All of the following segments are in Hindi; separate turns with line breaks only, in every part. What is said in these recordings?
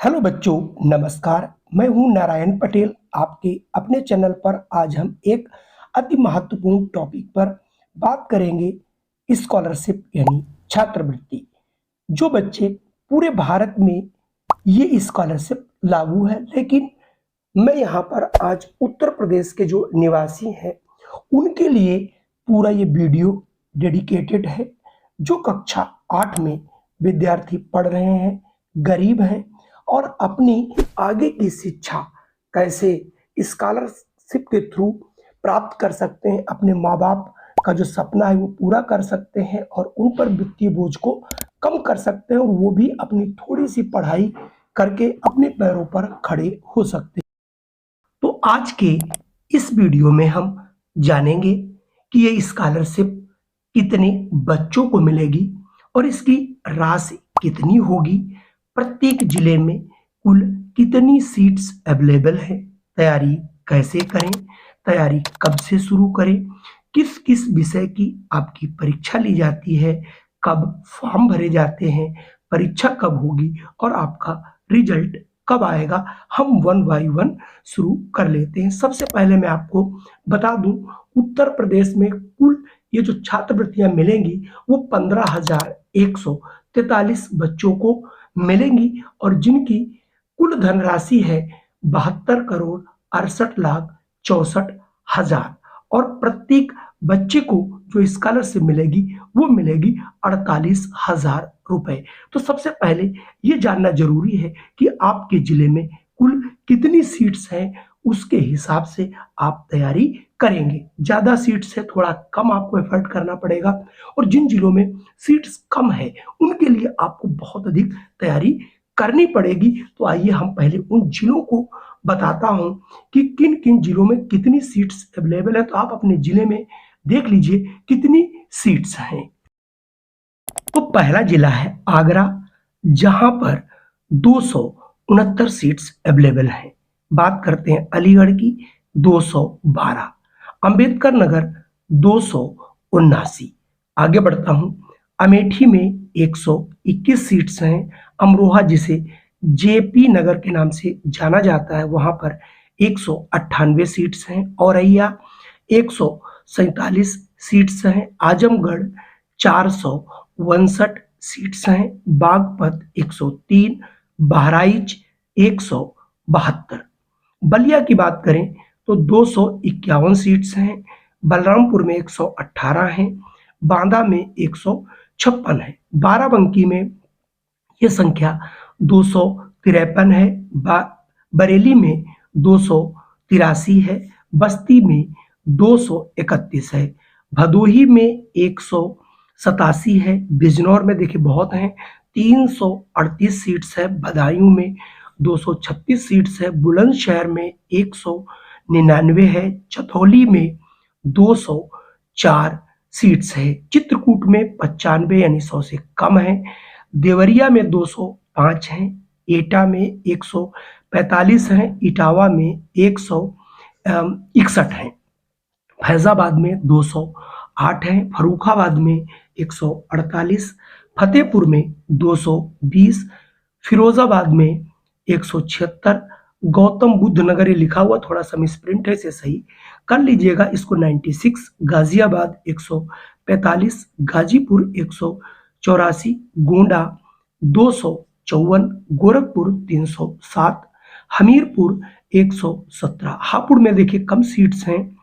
हेलो बच्चों, नमस्कार। मैं हूं नारायण पटेल। आपके अपने चैनल पर आज हम एक अति महत्वपूर्ण टॉपिक पर बात करेंगे। स्कॉलरशिप यानी छात्रवृत्ति। जो बच्चे पूरे भारत में ये स्कॉलरशिप लागू है, लेकिन मैं यहाँ पर आज उत्तर प्रदेश के जो निवासी हैं उनके लिए पूरा ये वीडियो डेडिकेटेड है। जो कक्षा 8 में विद्यार्थी पढ़ रहे हैं, गरीब हैं और अपनी आगे की शिक्षा कैसे स्कॉलरशिप के थ्रू प्राप्त कर सकते हैं, अपने माँ बाप का जो सपना है वो पूरा कर सकते हैं और उन पर वित्तीय बोझ को कम कर सकते हैं और वो भी अपनी थोड़ी सी पढ़ाई करके अपने पैरों पर खड़े हो सकते हैं। तो आज के इस वीडियो में हम जानेंगे कि ये स्कॉलरशिप कितने बच्चों को मिलेगी और इसकी राशि कितनी होगी, प्रत्येक जिले में कुल कितनी सीट्स अवेलेबल है, तैयारी कैसे करें, तैयारी कब से शुरू करें, किस किस विषय की आपकी परीक्षा ली जाती है, कब फॉर्म भरे जाते हैं, परीक्षा कब होगी और आपका रिजल्ट कब आएगा, हम वन बाय वन शुरू कर लेते हैं। सबसे पहले मैं आपको बता दूं, उत्तर प्रदेश में कुल ये जो छात्रवृत्तियां मिलेंगी वो 15,143 बच्चों को मिलेंगी और जिनकी कुल धनराशि है 72,68,64,000 और प्रत्येक बच्चे को जो स्कॉलरशिप मिलेगी वो मिलेगी 48,000 रुपए। तो सबसे पहले ये जानना जरूरी है कि आपके जिले में कुल कितनी सीट्स हैं, उसके हिसाब से आप तैयारी करेंगे। ज्यादा सीट्स है, थोड़ा कम आपको एफर्ट करना पड़ेगा और जिन जिलों में सीट्स कम है उनके लिए आपको बहुत अधिक तैयारी करनी पड़ेगी। तो आइए हम पहले उन जिलों को बताता हूं कि किन किन जिलों में कितनी सीट्स अवेलेबल है। तो आप अपने जिले में देख लीजिए कितनी सीट्स हैं। तो पहला जिला है आगरा, जहां पर 269 सीट्स अवेलेबल हैं। बात करते हैं अलीगढ़ की, 212, अंबेडकर नगर 279। आगे बढ़ता हूं, अमेठी में 121 सीट्स हैं। अमरोहा, जिसे जेपी नगर के नाम से जाना जाता है, वहां पर 198 सीट्स हैं। औरैया 147 सीट्स हैं। आजमगढ़ 462 सीट्स हैं। बागपत 103, बहराइच 172। बलिया की बात करें तो 251 सीट्स हैं। बलरामपुर में 118 हैं। बांदा में 156 है। बाराबंकी में ये संख्या 253 है। बरेली में 283 है। बस्ती में 231 है। भदोही में 187 है। बिजनौर में देखिए बहुत हैं, 338 सीट्स है। बदायूं में 236 सीट्स है। बुलंदशहर में 199 है। चतौली में 204 सीट्स है। चित्रकूट में 95 यानी 100 से कम है। देवरिया में 205 हैं। एटा में 145 हैं। इटावा में 161 हैं। फैजाबाद में 208 हैं। फर्रुखाबाद में 148, फतेहपुर में 220, फिरोजाबाद में 176, गौतम बुद्ध नगर ये लिखा हुआ थोड़ा सा मिसप्रिंट है, इसे सही कर लीजिएगा इसको, 96, गाजियाबाद 145, गाजीपुर 184, गोंडा 254, गोरखपुर 307, हमीरपुर 117। हापुड़ में देखिए कम सीट्स हैं,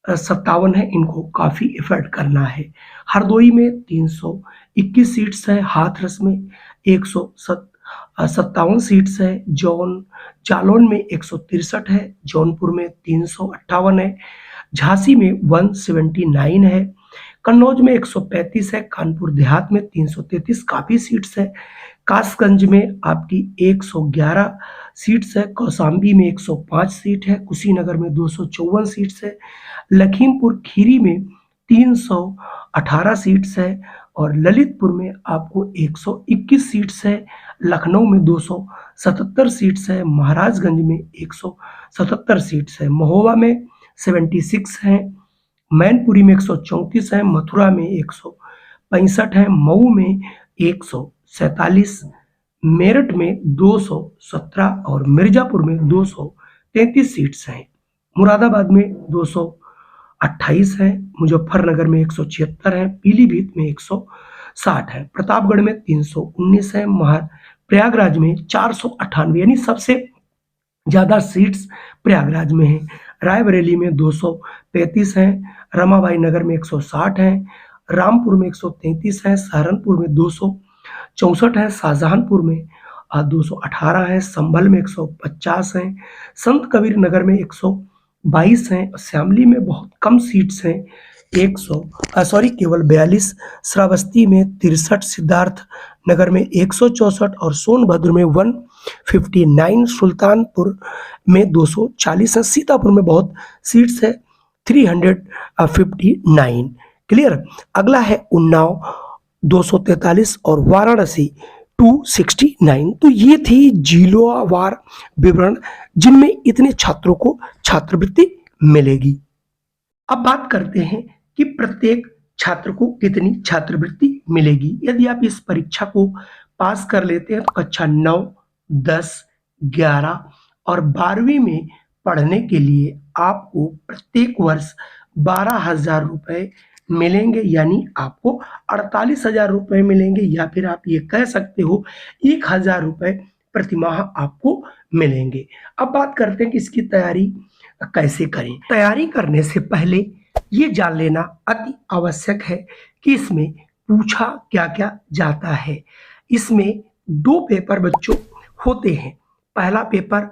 57 है, इनको काफी एफर्ट करना है। हरदोई में 321 सीट्स है। हाथरस में 157 सीट्स है। जालौन में 163 है। जौनपुर में 358 है। झांसी में 179 है। कन्नौज में 135 है। कानपुर देहात में 333, काफी सीट्स है। कासगंज में आपकी 111 सीट्स है। कौशाम्बी में 105 सीट है। कुशीनगर में 254 सीट्स है। लखीमपुर खीरी में 318 सीट्स है और ललितपुर में आपको 121 सीट्स है। लखनऊ में 277 सीट्स है। महाराजगंज में 177 सीट्स है। महोबा में 76 है। मैनपुरी में 134 है। मथुरा में 165 है। मऊ में 147, मेरठ में 217 और मिर्जापुर में 233 सीट्स हैं। मुरादाबाद में 228 हैं, मुजफ्फरनगर में 176 हैं, पीलीभीत में 160 है, प्रतापगढ़ में 319 है, प्रयागराज में 498 यानी सबसे ज़्यादा सीट्स प्रयागराज में है। रायबरेली में 235 हैं, रमाबाई नगर में 160 हैं, रामपुर में 133 हैं, सहारनपुर में 264 है, शाहजहांपुर में 218 है, संभल में 150 हैं, संत कबीर नगर में 122 हैं, श्यामली में बहुत कम सीट्स हैं, केवल 42, श्रावस्ती में 63, सिद्धार्थ नगर में 164 और सोनभद्र में 159, सुल्तानपुर में 240 है, सीतापुर में बहुत सीट्स है 359। क्लियर। अगला है उन्नाव 243 और वाराणसी 269। तो ये थी जिलोवार विवरण जिनमें इतने छात्रों को छात्रवृत्ति मिलेगी। अब बात करते हैं कि प्रत्येक छात्र को कितनी छात्रवृत्ति मिलेगी। यदि आप इस परीक्षा को पास कर लेते हैं तो कक्षा 9, 10, 11 और 12वीं में पढ़ने के लिए आपको प्रत्येक वर्ष 12,000 रुपये मिलेंगे, यानी आपको 48,000 रुपये मिलेंगे, या फिर आप ये कह सकते हो 1,000 रुपये प्रतिमाह आपको मिलेंगे। अब बात करते हैं कि इसकी तैयारी कैसे करें। तैयारी करने से पहले ये जान लेना अति आवश्यक है कि इसमें पूछा क्या क्या जाता है। इसमें 2 पेपर बच्चों होते हैं। पहला पेपर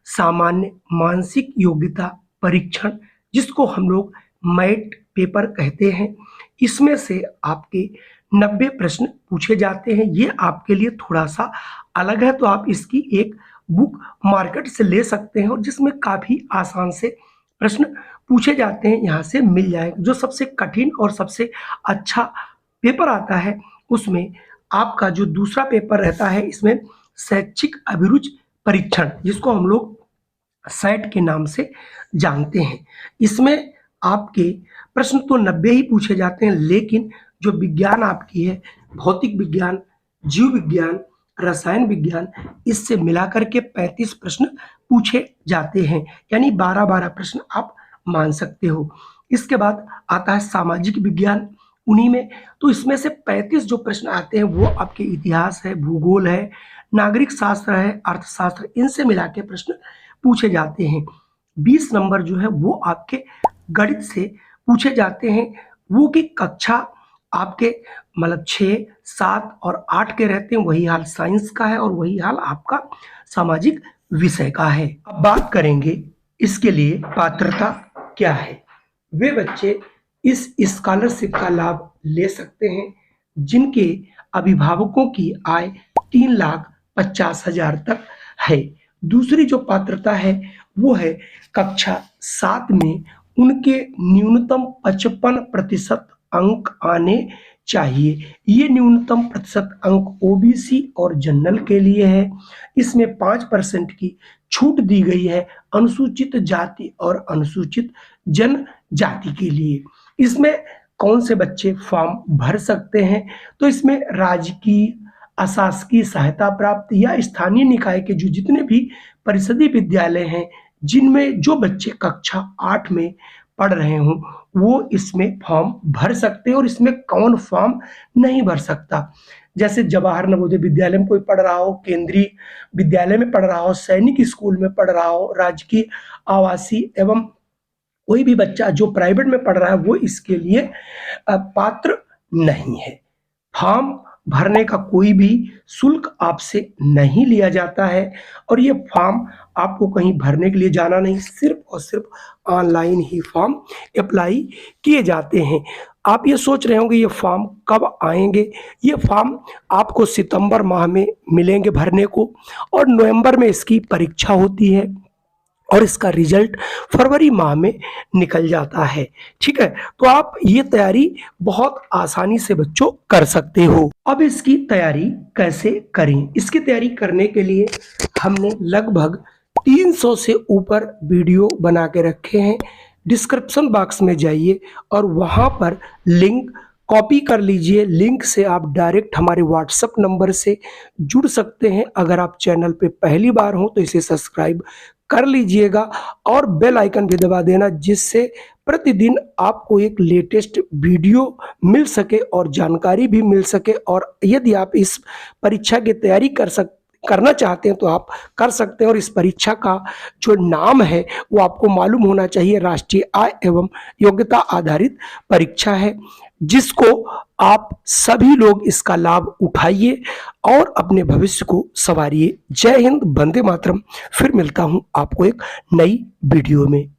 सामान्य मानसिक योग्यता परीक्षण, जिसको हम लोग मैट पेपर कहते हैं। इसमें से आपके 90 प्रश्न पूछे जाते हैं। ये आपके लिए थोड़ा सा अलग है, तो आप इसकी एक बुक मार्केट से ले सकते हैं और जिसमें काफ़ी आसान से प्रश्न पूछे जाते हैं, यहाँ से मिल जाएगा। जो सबसे कठिन और सबसे अच्छा पेपर आता है उसमें आपका जो दूसरा पेपर रहता है, इसमें शैक्षिक अभिरुचि परीक्षण, जिसको हम लोग सेट के नाम से जानते हैं। इसमें आपके प्रश्न तो 90 ही पूछे जाते हैं, लेकिन जो विज्ञान आपकी है, भौतिक विज्ञान, जीव विज्ञान, रसायन विज्ञान, इससे मिलाकर के 35 प्रश्न पूछे जाते हैं, यानी 12-12 प्रश्न आप मान सकते हो। इसके बाद आता है सामाजिक विज्ञान, उन्हीं में तो इसमें से 35 जो प्रश्न आते हैं वो आपके इतिहास है, भूगोल है, नागरिक शास्त्र है, अर्थशास्त्र, इनसे मिला के प्रश्न पूछे जाते हैं। 20 नंबर जो है वो आपके गणित से पूछे जाते हैं, वो की कक्षा आपके मतलब 6, 7 और 8 के रहते हैं। वही हाल साइंस का है और वही हाल आपका सामाजिक विषय का है। अब बात करेंगे इसके लिए पात्रता क्या है। वे बच्चे इस स्कॉलरशिप का लाभ ले सकते हैं जिनके अभिभावकों की आय 3,50,000 तक है। दूसरी जो पात्रता है वो है कक्षा 7 में उनके न्यूनतम 55% अंक आने चाहिए। ये न्यूनतम प्रतिशत अंक ओबीसी और जनरल के लिए है। इसमें 5% की छूट दी गई है अनुसूचित जाति और अनुसूचित जनजाति के लिए। इसमें कौन से बच्चे फॉर्म भर सकते हैं, तो इसमें राजकीय, अशासकीय सहायता प्राप्त या स्थानीय निकाय के जो जितने भी परिषदीय विद्यालय हैं, जिनमें जो बच्चे कक्षा 8 में पढ़ रहे हों, वो इसमें फॉर्म भर सकते हैं। और इसमें कौन फॉर्म नहीं भर सकता, जैसे जवाहर नवोदय विद्यालय में कोई पढ़ रहा हो, केंद्रीय विद्यालय में पढ़ रहा हो, सैनिक स्कूल में पढ़ रहा हो, राजकीय आवासीय एवं कोई भी बच्चा जो प्राइवेट में पढ़ रहा है, वो इसके लिए पात्र नहीं है। फॉर्म भरने का कोई भी शुल्क आपसे नहीं लिया जाता है और ये फॉर्म आपको कहीं भरने के लिए जाना नहीं, सिर्फ और सिर्फ ऑनलाइन ही फॉर्म अप्लाई किए जाते हैं। आप ये सोच रहे होंगे ये फॉर्म कब आएंगे। ये फॉर्म आपको सितंबर माह में मिलेंगे भरने को और नवंबर में इसकी परीक्षा होती है और इसका रिजल्ट फरवरी माह में निकल जाता है। ठीक है, तो आप ये तैयारी बहुत आसानी से बच्चों कर सकते हो। अब इसकी तैयारी कैसे करें। इसकी तैयारी करने के लिए हमने लगभग 300 से ऊपर वीडियो बना के रखे हैं। डिस्क्रिप्शन बॉक्स में जाइए और वहाँ पर लिंक कॉपी कर लीजिए। लिंक से आप डायरेक्ट हमारे व्हाट्सएप नंबर से जुड़ सकते हैं। अगर आप चैनल पे पहली बार हो तो इसे सब्सक्राइब कर लीजिएगा और बेल आइकन भी दबा देना, जिससे प्रतिदिन आपको एक लेटेस्ट वीडियो मिल सके और जानकारी भी मिल सके। और यदि आप इस परीक्षा की तैयारी करना चाहते हैं तो आप कर सकते हैं। और इस परीक्षा का जो नाम है वो आपको मालूम होना चाहिए, राष्ट्रीय आय एवं योग्यता आधारित परीक्षा है, जिसको आप सभी लोग इसका लाभ उठाइए और अपने भविष्य को संवारिए। जय हिंद, वंदे मातरम। फिर मिलता हूं आपको एक नई वीडियो में।